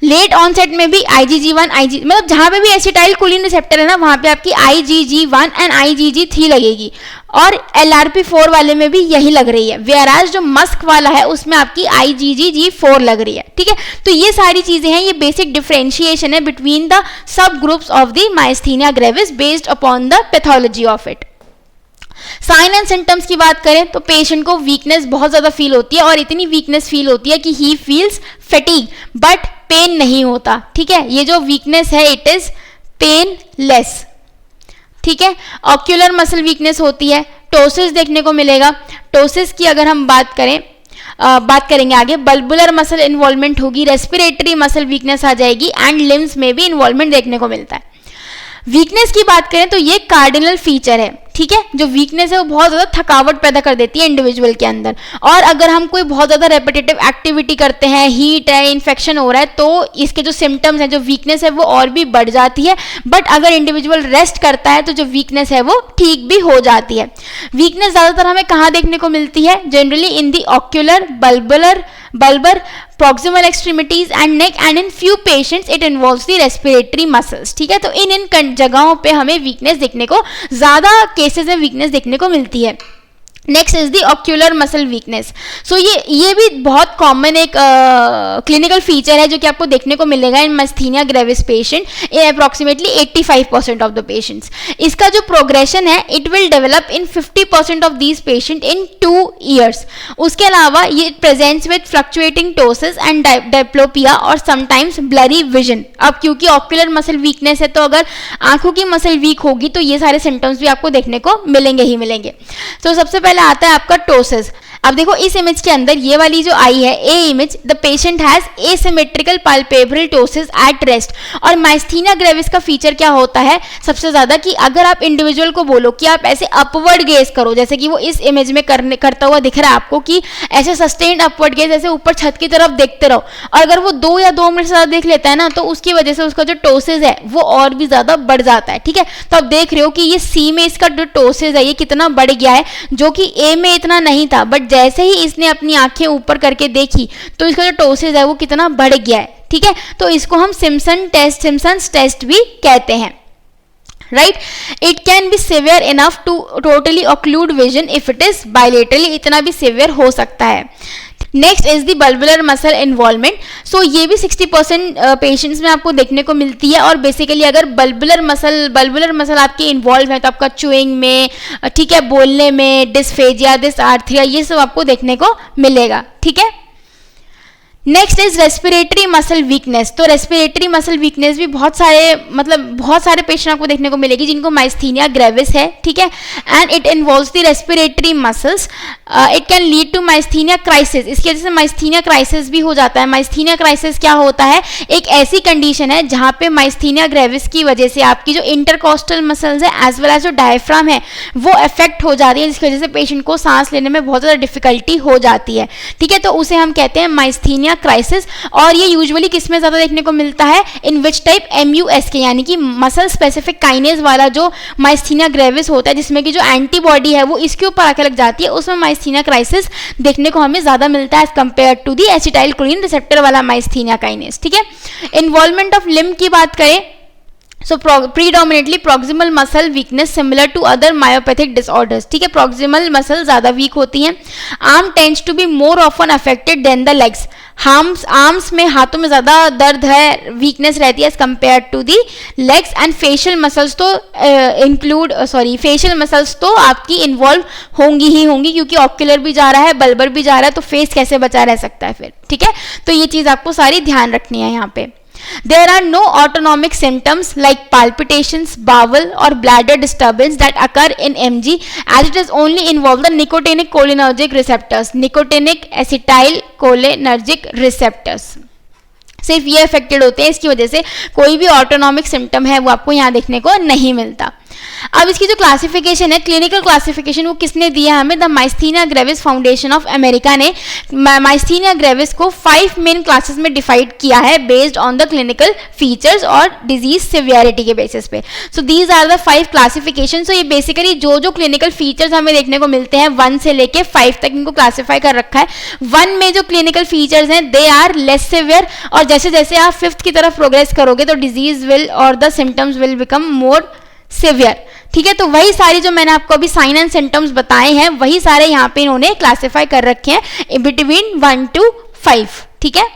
late onset में भी IgG1 मतलब जहां पे भी एसिटाइल कोलिन रिसेप्टर है ना वहां पे आपकी IgG1 एंड IgG3 लगेगी, और LRP4 वाले में भी यही लग रही है। वेयरएज जो मस्क वाला है उसमें आपकी IgG4 लग रही है, ठीक है। तो ये सारी चीजें हैं, ये बेसिक डिफरेंशिएशन है between the subgroups of the myasthenia gravis based upon the pathology of it. Sign and symptoms की बात करें तो पेशेंट को वीकनेस बहुत ज्यादा फील होती है, और इतनी वीकनेस फील होती है कि he feels fatigue but pain नहीं होता, ठीक है। ये जो वीकनेस है इट इज पेनलेस, ठीक है। ऑक्यूलर मसल वीकनेस होती है, टोसिस देखने को मिलेगा। टोसिस की अगर हम बात करेंगे आगे, बल्बुलर मसल इन्वॉल्वमेंट होगी, रेस्पिरेटरी मसल वीकनेस आ जाएगी एंड लिम्स में भी इन्वॉल्वमेंट देखने को मिलता है। वीकनेस की बात करें तो ये कार्डिनल फीचर है, ठीक है। जो वीकनेस है वो बहुत ज्यादा थकावट पैदा कर देती है इंडिविजुअल के अंदर, और अगर हम कोई बहुत ज्यादा रेपिटेटिव एक्टिविटी करते हैं, हीट है, इन्फेक्शन हो रहा है, तो इसके जो सिम्टम्स हैं, जो वीकनेस है वो और भी बढ़ जाती है। बट अगर इंडिविजुअल रेस्ट करता है तो जो वीकनेस है वो ठीक भी हो जाती है। वीकनेस ज्यादातर हमें कहाँ देखने को मिलती है, generally in the ocular, bulbar, proximal extremities and neck, and in few patients it involves the respiratory muscles, ठीक है। तो इन जगहों पे हमें वीकनेस देखने को, ज्यादा केसेस में वीकनेस देखने को मिलती है। Next is the ocular muscle weakness. So ये भी बहुत कॉमन एक क्लिनिकल फीचर है जो कि आपको देखने को मिलेगा in myasthenia gravis patient in approximately 85% of the patients. इसका जो प्रोग्रेशन है it will develop in 50% of these patient in 2 years। उसके अलावा ये presents with fluctuating ptosis and diplopia और समटाइम्स ब्लरी विजन। अब क्योंकि ऑक्यूलर मसल वीकनेस है तो अगर आंखों की मसल वीक होगी तो ये सारे सिम्टम्स भी आपको देखने को मिलेंगे ही मिलेंगे। तो सबसे पहले आता है आपका टोसिस। अब देखो इस इमेज के अंदर ये वाली जो आई है a image, the patient has asymmetrical palpebral ptosis at rest. और माइस्थीनिया ग्रेविस का फीचर क्या होता है सबसे ज्यादा, कि अगर आप इंडिविजुअल को बोलो कि आप ऐसे अपवर्ड गेज करो, जैसे कि वो इस इमेज में करता हुआ दिख रहा है आपको, कि ऐसे सस्टेन्ड अपवर्ड गेज, ऐसे ऊपर छत की तरफ देखते रहो, और अगर वो 2 या 2 मिनट से ज्यादा देख लेता है ना, तो उसकी वजह से उसका जो टोसिस है वो और भी ज्यादा बढ़ जाता है। ठीक है, तो आप देख रहे हो कि ये सी में इसका जो टोसिस है ये कितना बढ़ गया है, जो कि ए में इतना नहीं था, बट जैसे ही इसने अपनी आंखें ऊपर करके देखी तो इसका जो टोसिस है वो कितना बढ़ गया है। ठीक है, तो इसको हम सिम्पसन्स टेस्ट भी कहते हैं। Right, it can be severe enough to totally occlude vision if it is bilaterally, इतना भी सिवियर हो सकता है। Next is the bulbar muscle involvement. So ये भी 60% पेशेंट्स में आपको देखने को मिलती है, और बेसिकली अगर बल्बुलर मसल आपकी इन्वॉल्व है तो आपका चुइंग में, ठीक है, बोलने में, डिस्फेजिया, डिसआर्थरिया, ये सब आपको देखने को मिलेगा। ठीक है, next is respiratory muscle weakness. तो रेस्पिरेटरी मसल वीकनेस भी बहुत सारे पेशेंट आपको देखने को मिलेगी जिनको माइस्थीनिया ग्रेविस है। ठीक है, and it involves the respiratory muscles, it can lead to myasthenia crisis. इसकी वजह से माइस्थीनिया क्राइसिस भी हो जाता है। माइस्थीनिया क्राइसिस क्या होता है, एक ऐसी कंडीशन है जहां पे माइस्थीनिया ग्रेविस की वजह से आपकी जो इंटरकॉस्टल मसल्स है एज वेल एज जो डायफ्राम है वो अफेक्ट हो जाती है, जिसकी वजह से पेशेंट को सांस लेने में बहुत ज़्यादा डिफिकल्टी हो जाती है। ठीक है, तो उसे हम कहते हैं माइस्थीनिया क्राइसिस। और ये यूजुअली किसमें ज्यादा देखने को मिलता है, इन विच टाइप, MUSK, यानी कि मसल स्पेसिफिक काइनेज वाला जो माइस्थीनिया ग्रेविस होता है, जिसमें कि जो एंटीबॉडी है वो इसके ऊपर आके लग जाती है, उसमें माइस्थीनिया क्राइसिस देखने को हमें ज्यादा मिलता है as compare to the acetyl choline receptor वाला माइस्थीनिया काइनेज। ठीक है, इन्वॉल्वमेंट ऑफ लिम्ब की बात करें, so predominantly proximal muscle weakness similar to other myopathic disorders. ठीक है, प्रॉक्सिमल मसल ज्यादा वीक होती हैं। Arm tends to be more often affected than the legs. Arms में, हाथों में ज्यादा दर्द है, वीकनेस रहती है as compare to the legs. And facial muscles तो फेशियल मसल्स तो आपकी इन्वॉल्व होंगी ही होंगी, क्योंकि ऑक्यूलर भी जा रहा है, बल्बर भी जा रहा है, तो फेस कैसे बचा रह सकता है फिर। ठीक है, तो ये चीज आपको सारी ध्यान रखनी है यहाँ पे। There are no autonomic symptoms like palpitations, bowel or bladder disturbance that occur in MG, as it is only involve the nicotinic cholinergic receptors, nicotinic acetylcholinergic receptors। सिर्फ ये अफेक्टेड होते हैं, इसकी वजह से कोई भी ऑटोनॉमिक सिम्टम है वो आपको यहाँ देखने को नहीं मिलता। अब इसकी जो क्लासिफिकेशन है, क्लिनिकल क्लासिफिकेशन, वो किसने दिया हमें, the myasthenia gravis foundation of America ने माइस्थीनिया ग्रेविस को 5 मेन क्लासेस में डिवाइड किया है based on the clinical features और डिजीज सिवियरिटी के बेसिस पे। So these are the 5 classification. So ये बेसिकली जो क्लिनिकल फीचर्स हमें देखने को मिलते हैं 1 से लेके 5 तक इनको क्लासीफाई कर रखा है। 1 में जो क्लिनिकल फीचर्स हैं दे आर लेस सिवियर, और जैसे जैसे आप 5th की तरफ प्रोग्रेस करोगे तो डिजीज विल और the symptoms will become more severe. ठीक है, तो वही सारी जो मैंने आपको अभी साइन एंड सिम्टम्स बताए हैं वही सारे यहाँ पे इन्होंने क्लासिफाई कर रखे हैं बिटवीन 1 to 5। ठीक है,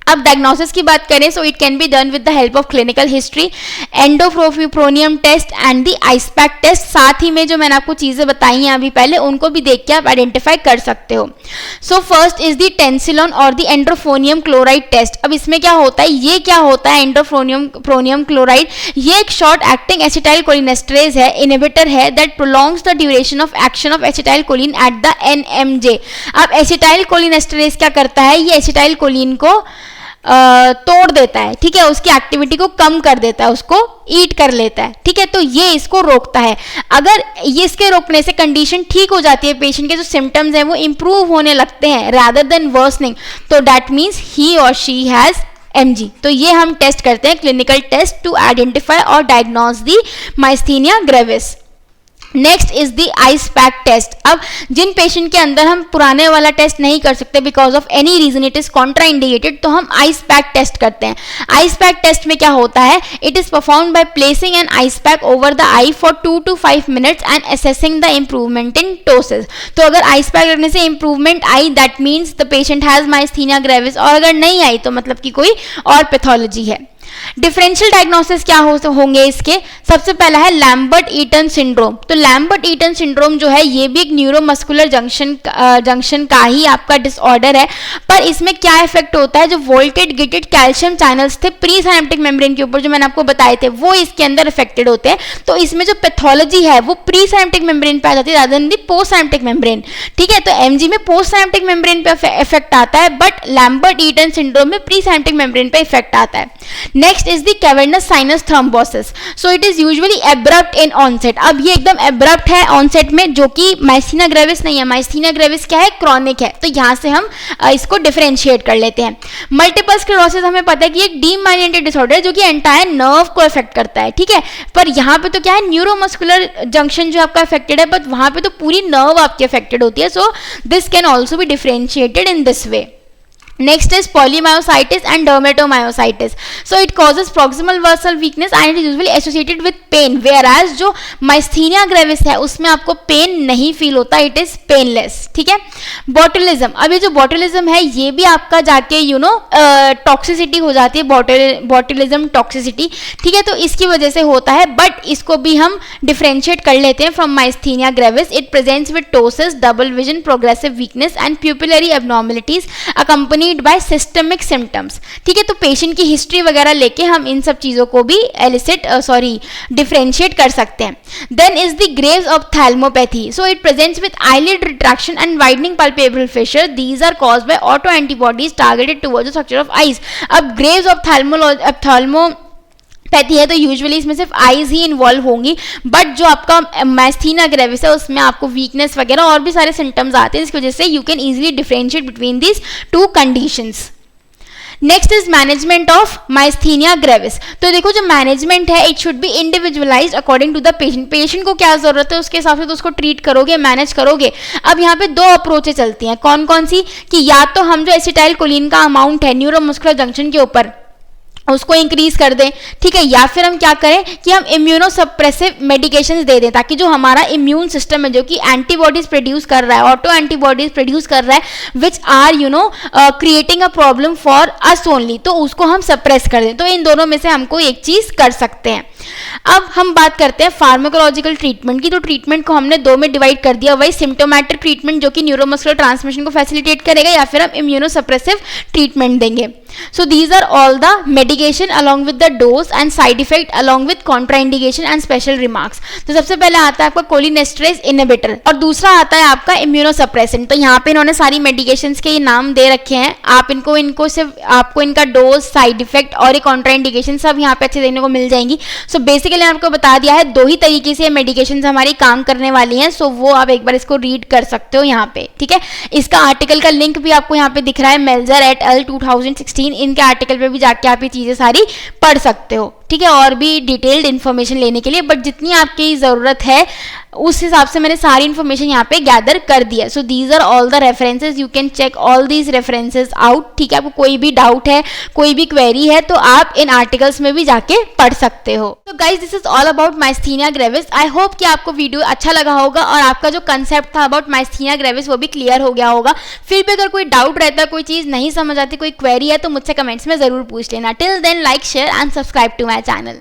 अब डायग्नोसिस की बात करें, so it can be done with the help of clinical history, एंडोप्रोनियम test and the ice pack test. साथ ही में जो मैंने आपको चीजें बताई हैं अभी पहले, उनको भी देख के आप आइडेंटिफाई कर सकते हो। So first is the Tensilon और द एंड्रोफोनियम क्लोराइड टेस्ट। अब इसमें क्या होता है, ये क्या होता है एंड्रोफोनियम क्लोराइड, ये एक शॉर्ट एक्टिंग एसिटाइल कोलिनेस्टरेज है, इनहिबिटर है, that prolongs the duration of action of acetyl choline at the NMJ। अब एसिटाइल कोलिनेस्टरेज क्या करता है, ये एसिटाइल कोलिन को तोड़ देता है। ठीक है, उसकी एक्टिविटी को कम कर देता है, उसको ईट कर लेता है। ठीक है, तो ये इसको रोकता है। अगर ये इसके रोकने से कंडीशन ठीक हो जाती है, पेशेंट के जो सिम्टम्स हैं वो इंप्रूव होने लगते हैं रादर देन वर्सनिंग, तो दैट मीन्स ही और शी हैज MG। तो ये हम टेस्ट करते हैं, क्लिनिकल टेस्ट टू आइडेंटिफाई और diagnose the myasthenia gravis. Next is the ice pack test. अब जिन पेशेंट के अंदर हम पुराने वाला टेस्ट नहीं कर सकते because of any reason, it is contraindicated, तो हम आइस पैक टेस्ट करते हैं। आइस पैक टेस्ट में क्या होता है, it is perform by placing an ice pack over the eye for 2 to 5 minutes and assessing the improvement in ptosis. तो अगर आइस पैक लगने से इंप्रूवमेंट आई, that means the patient has myasthenia gravis, और अगर नहीं आई तो मतलब कि कोई और पैथोलॉजी है। डिफरेंशियल डायग्नोसिस क्या होंगे इसके? सबसे पहला है लैम्बर्ट ईटन सिंड्रोम। तो लैम्बर्ट ईटन सिंड्रोम जो है ये भी एक न्यूरोमस्कुलर जंक्शन का ही आपका डिसऑर्डर है, पर इसमें क्या इफेक्ट होता है, जो वोल्टेड गेटेड कैल्शियम चैनल्स थे प्री साइनेप्टिक मेम्ब्रेन के ऊपर जो मैंने आपको बताए थे वो इसके अंदर इफेक्टेड होते हैं। तो इसमें जो पैथोलॉजी है वो प्री साइनेप्टिक मेम्ब्रेन पे आ जाती है rather than the post synaptic membrane. ठीक है, तो एमजी में पोस्ट साइनेप्टिक मेम्ब्रेन पे इफेक्ट आता है, बट लैम्बर्ट ईटन सिंड्रोम में प्री साइनेप्टिक मेम्ब्रेन पे इफेक्ट आता है। Next is the cavernous sinus thrombosis. So it is usually abrupt in onset. अब ये एकदम एब्रप्ट है ऑनसेट में, जो कि माइस्थीनिया ग्रेविस नहीं है। माइस्थीनिया ग्रेविस क्या है? क्रॉनिक है। तो यहाँ से हम इसको डिफरेंशिएट कर लेते हैं। मल्टीपल स्क्लेरोसिस हमें पता है कि एक डीमाइलिनेटेड डिसऑर्डर है जो कि एंटायर नर्व को इफेक्ट करता है। ठीक है, पर यहाँ पे तो क्या है, न्यूरोमस्कुलर जंक्शन जो आपका इफेक्टेड है, बट वहां पे तो पूरी नर्व आपकी इफेक्टेड होती है। So this can also be differentiated in this way. Next is polymyositis and dermatomyositis. So it causes proximal vessel weakness and it is usually associated with pain. Whereas जो myasthenia gravis है उसमें आपको पेन नहीं फील होता, it is painless. ठीक है, botulism. अब ये जो botulism है ये भी आपका जाके टॉक्सिसिटी हो जाती है, botulism टॉक्सिसिटी। ठीक है, तो इसकी वजह से होता है, बट इसको भी हम डिफ्रेंशिएट कर लेते हैं from myasthenia gravis. It presents with ptosis, double vision, progressive weakness and pupillary abnormalities accompanied by systemic symptoms. ठीक है, तो पेशेंट की हिस्ट्री वगैरह लेके हम इन सब चीजों को भी डिफरेंशिएट कर सकते हैं। Then is the Graves ophthalmopathy. So it presents with eyelid retraction and widening palpable fissure. These are caused by auto antibodies targeted towards the structure of eyes. अब ग्रेव्स ऑप्थेल्मो पैथी है तो यूजुअली इसमें सिर्फ आईज ही इन्वॉल्व होंगी, बट जो आपका माइस्थीनिया ग्रेविस है उसमें आपको वीकनेस वगैरह और भी सारे सिम्टम्स आते हैं, जिसकी वजह से you can easily differentiate between these two conditions. Next is management of myasthenia gravis. तो देखो जो मैनेजमेंट है it should be individualized according to the patient. Patient को क्या जरूरत है उसके हिसाब से तो उसको ट्रीट करोगे, मैनेज करोगे। अब यहाँ पे दो अप्रोचेस चलती हैं। कौन कौन सी? कि या तो हम जो एसिटाइल कोलिन का अमाउंट है न्यूरोमस्कुलर जंक्शन के ऊपर उसको इंक्रीज कर दें। ठीक है, या फिर हम क्या करें कि हम इम्यूनो सप्रेसिव मेडिकेशंस दे दें, ताकि जो हमारा इम्यून सिस्टम है जो कि एंटीबॉडीज प्रोड्यूस कर रहा है, ऑटो एंटीबॉडीज प्रोड्यूस कर रहा है, which are creating a problem for us only, तो उसको हम सप्रेस कर दें। तो इन दोनों में से हमको एक चीज कर सकते हैं। अब हम बात करते हैं फार्माकोलॉजिकल ट्रीटमेंट की। तो ट्रीटमेंट को हमने दो में डिवाइड कर दिया, वही सिम्टोमेटिक ट्रीटमेंट जो कि न्यूरोमस्कुलर ट्रांसमिशन को फैसिलिटेट करेगा, या फिर हम इम्यूनो सप्रेसिव ट्रीटमेंट देंगे। So these are all the medication along with the dose and side effect along with contraindication and special remarks। तो सबसे पहले आता है आपका कोलिनेस्टरेज इनहिबिटर और दूसरा आता है आपका इम्यूनोसप्रेसेंट। तो यहाँ पे इन्होंने सारी मेडिकेशंस के ये नाम दे रखे हैं। आप इनको सिर्फ आपको इनका डोज, साइड इफेक्ट और कॉन्ट्राइंडिकेशन सब यहाँ पे अच्छे देखने को मिल जाएंगी। सो बेसिकली आपको बता दिया है दो ही तरीके से मेडिकेशंस हमारी काम करने वाली हैं। सो वो आप एक बार इसको रीड कर सकते हो यहाँ पे। ठीक है, इसका आर्टिकल का लिंक भी आपको यहाँ पे दिख रहा है, मेल्जर एट अल 2016। इनके आर्टिकल पे भी जाके आप ये चीजें सारी पढ़ सकते हो। ठीक है, और भी डिटेल्ड इन्फॉर्मेशन लेने के लिए, बट जितनी आपकी ज़रूरत है उस हिसाब से मैंने सारी इन्फॉर्मेशन यहाँ पे गैदर कर दिया। So these are all the references, you can check all these references out. ठीक है, आपको कोई भी डाउट है, कोई भी क्वेरी है तो आप इन आर्टिकल्स में भी जाके पढ़ सकते हो। तो guys this is all about myasthenia gravis. I hope कि आपको वीडियो अच्छा लगा होगा और आपका जो कंसेप्ट था अबाउट माइस्थीनिया ग्रेविस वो भी क्लियर हो गया होगा। फिर भी अगर कोई डाउट रहता है, कोई चीज़ नहीं समझ आती, कोई क्वेरी है तो मुझसे कमेंट्स में ज़रूर पूछ लेना। Till then like, share and subscribe to my channel.